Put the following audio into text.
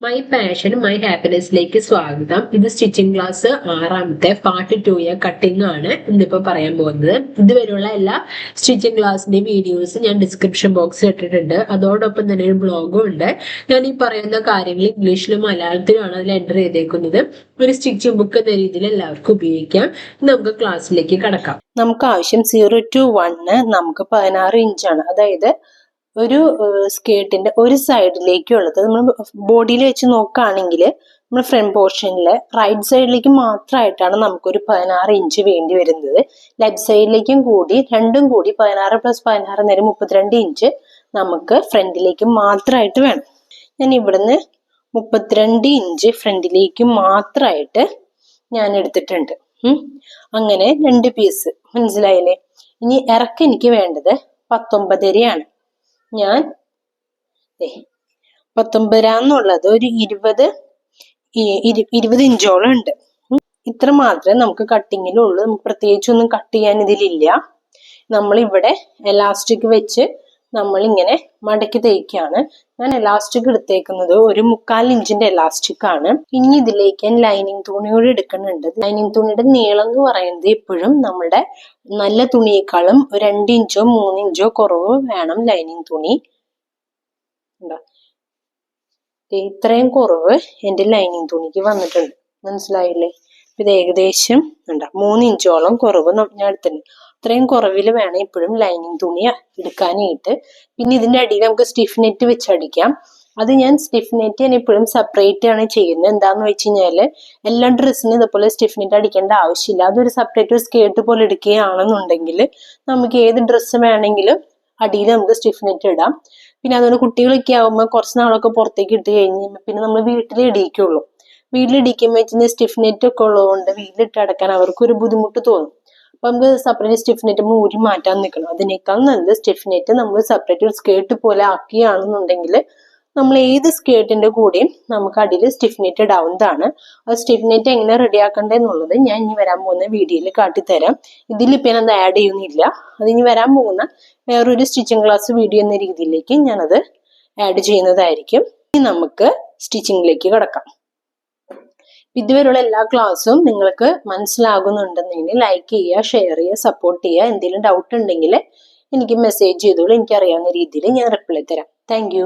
My passion my ഹാപ്പിനെസ്സിലേക്ക് സ്വാഗതം. ഇത് stitching class 6ാമത്തെ part 2 cutting ആണ് ഇന്നിപ്പോ പറയാൻ പോകുന്നത്. ഇതുവരെയുള്ള എല്ലാ സ്റ്റിച്ചിങ് ക്ലാസ്സിന്റെയും വീഡിയോസ് ഞാൻ ഡിസ്ക്രിപ്ഷൻ ബോക്സിൽ ഇട്ടിട്ടുണ്ട്. അതോടൊപ്പം തന്നെ ഒരു ബ്ലോഗും ഉണ്ട്. ഞാൻ ഈ പറയുന്ന കാര്യങ്ങൾ ഇംഗ്ലീഷിലും മലയാളത്തിലുമാണ് അതിൽ എൻ്റർ ചെയ്തേക്കുന്നത്. ഒരു സ്റ്റിച്ചിങ് ബുക്ക് എന്ന രീതിയിൽ എല്ലാവർക്കും ഉപയോഗിക്കാം. നമുക്ക് ക്ലാസ്സിലേക്ക് കടക്കാം. നമുക്ക് ആവശ്യം 0 to 1 നമുക്ക് 16 ഇഞ്ചാണ്. അതായത് ഒരു സ്കേർട്ടിന്റെ ഒരു സൈഡിലേക്കുള്ളത് നമ്മൾ ബോഡിയിൽ വെച്ച് നോക്കുകയാണെങ്കിൽ നമ്മൾ ഫ്രണ്ട് പോർഷനിൽ റൈറ്റ് സൈഡിലേക്ക് മാത്രമായിട്ടാണ് നമുക്കൊരു 16 ഇഞ്ച് വേണ്ടി വരുന്നത്. ലെഫ്റ്റ് സൈഡിലേക്കും കൂടി രണ്ടും കൂടി 16 + 16 നേരം 32 ഇഞ്ച് നമുക്ക് ഫ്രണ്ടിലേക്ക് മാത്രമായിട്ട് വേണം. ഞാൻ ഇവിടുന്ന് 32 ഇഞ്ച് ഫ്രണ്ടിലേക്ക് മാത്രമായിട്ട് ഞാൻ എടുത്തിട്ടുണ്ട്. അങ്ങനെ 2 പീസ് മനസ്സിലായില്ലേ? ഇനി ഇറക്കം എനിക്ക് വേണ്ടത് 19.5 ഞാൻ 19 എന്നുള്ളത് ഒരു 20 ഇഞ്ചോളം ഉണ്ട്. ഇത്ര മാത്രമേ നമുക്ക് കട്ടിങ്ങിലുള്ളൂ. നമുക്ക് പ്രത്യേകിച്ചൊന്നും കട്ട് ചെയ്യാൻ ഇതിലില്ല. നമ്മളിവിടെ എലാസ്റ്റിക് വെച്ച് നമ്മളിങ്ങനെ മടക്കി തയ്ക്കുകയാണ്. ഞാൻ എലാസ്റ്റിക് എടുത്തേക്കുന്നത് ഒരു 3/4 ഇഞ്ചിന്റെ എലാസ്റ്റിക് ആണ്. ഇനി ഇതിലേക്ക് ഞാൻ ലൈനിങ് തുണി കൂടി എടുക്കുന്നുണ്ട്. ലൈനിങ് തുണിയുടെ നീളം എന്ന് പറയുന്നത് എപ്പോഴും നമ്മുടെ നല്ല തുണിയേക്കാളും 2 ഇഞ്ചോ 3 ഇഞ്ചോ കുറവ് വേണം ലൈനിങ് തുണി. ഇത്രയും കുറവ് എൻ്റെ ലൈനിങ് തുണിക്ക് വന്നിട്ടുണ്ട്. മനസ്സിലായില്ലേ? ഇത് ഏകദേശം 3 ഇഞ്ചോളം കുറവ് ഞാൻ എടുത്തിട്ടുണ്ട്. അത്രയും കുറവിൽ വേണം എപ്പോഴും ലൈനിങ് തുണി എടുക്കാനായിട്ട്. പിന്നെ ഇതിന്റെ അടിയിൽ നമുക്ക് സ്റ്റിഫ് നെറ്റ് വെച്ച് അടിക്കാം. അത് ഞാൻ സ്റ്റിഫ് നെറ്റ് ഞാൻ എപ്പോഴും സെപ്പറേറ്റ് ആണ് ചെയ്യുന്നത്. എന്താന്ന് വെച്ച് കഴിഞ്ഞാല് എല്ലാ ഡ്രസ്സിനും ഇതുപോലെ സ്റ്റിഫ് നെറ്റ് അടിക്കേണ്ട ആവശ്യമില്ല. അതൊരു സെപ്പറേറ്റ് സ്കേർട്ട് പോലെ എടുക്കുകയാണെന്നുണ്ടെങ്കിൽ നമുക്ക് ഏത് ഡ്രസ്സ് വേണമെങ്കിലും അടിയിൽ നമുക്ക് സ്റ്റിഫ് നെറ്റ് ഇടാം. പിന്നെ അതുകൊണ്ട് കുട്ടികളൊക്കെ ആകുമ്പോൾ കുറച്ച് നാളൊക്കെ പുറത്തേക്ക് ഇട്ട് കഴിഞ്ഞ് പിന്നെ നമ്മൾ വീട്ടിൽ ഇടിക്കുള്ളൂ. വീട്ടിലിടിക്കുമ്പോൾ സ്റ്റിഫ് നെറ്റ് ഒക്കെ ഉള്ളതുകൊണ്ട് വീട്ടിലിട്ട് അടക്കാൻ അവർക്കൊരു ബുദ്ധിമുട്ട് തോന്നും. അപ്പൊ നമുക്ക് സെപ്പറേറ്റ് സ്റ്റിഫ് നെറ്റ് നമ്മൾ ഊരി മാറ്റാൻ നിൽക്കണം. അതിനേക്കാൾ നല്ലത് സ്റ്റിഫ് നെറ്റ് നമ്മൾ സെപ്പറേറ്റ് ഒരു സ്കേർട്ട് പോലെ ആക്കുകയാണെന്നുണ്ടെങ്കിൽ നമ്മൾ ഏത് സ്കേർട്ടിന്റെ കൂടെയും നമുക്ക് അടിയിൽ സ്റ്റിഫ് നെറ്റ് ഇടാവുന്നതാണ്. ആ സ്റ്റിഫ് നെറ്റ് എങ്ങനെ റെഡിയാക്കണ്ടെന്നുള്ളത് ഞാൻ ഇനി വരാൻ പോകുന്ന വീഡിയോയിൽ കാട്ടിത്തരാം. ഇതിലിപ്പോൾ ഞാനത് ആഡ് ചെയ്യുന്നില്ല. അത് ഇനി വരാൻ പോകുന്ന വേറൊരു സ്റ്റിച്ചിങ് ക്ലാസ് വീഡിയോ എന്ന രീതിയിലേക്ക് ഞാനത് ആഡ് ചെയ്യുന്നതായിരിക്കും. ഇനി നമുക്ക് സ്റ്റിച്ചിങ്ങിലേക്ക് കടക്കാം. ഇതുവരെയുള്ള എല്ലാ ക്ലാസ്സും നിങ്ങൾക്ക് മനസ്സിലാകുന്നുണ്ടെന്നുണ്ടെങ്കിൽ ലൈക്ക് ചെയ്യുക, ഷെയർ ചെയ്യുക, സപ്പോർട്ട് ചെയ്യുക. എന്തെങ്കിലും ഡൗട്ട് ഉണ്ടെങ്കിൽ എനിക്ക് മെസ്സേജ് ചെയ്തോളൂ. എനിക്കറിയാവുന്ന രീതിയിൽ ഞാൻ റിപ്ലൈ തരാം. താങ്ക്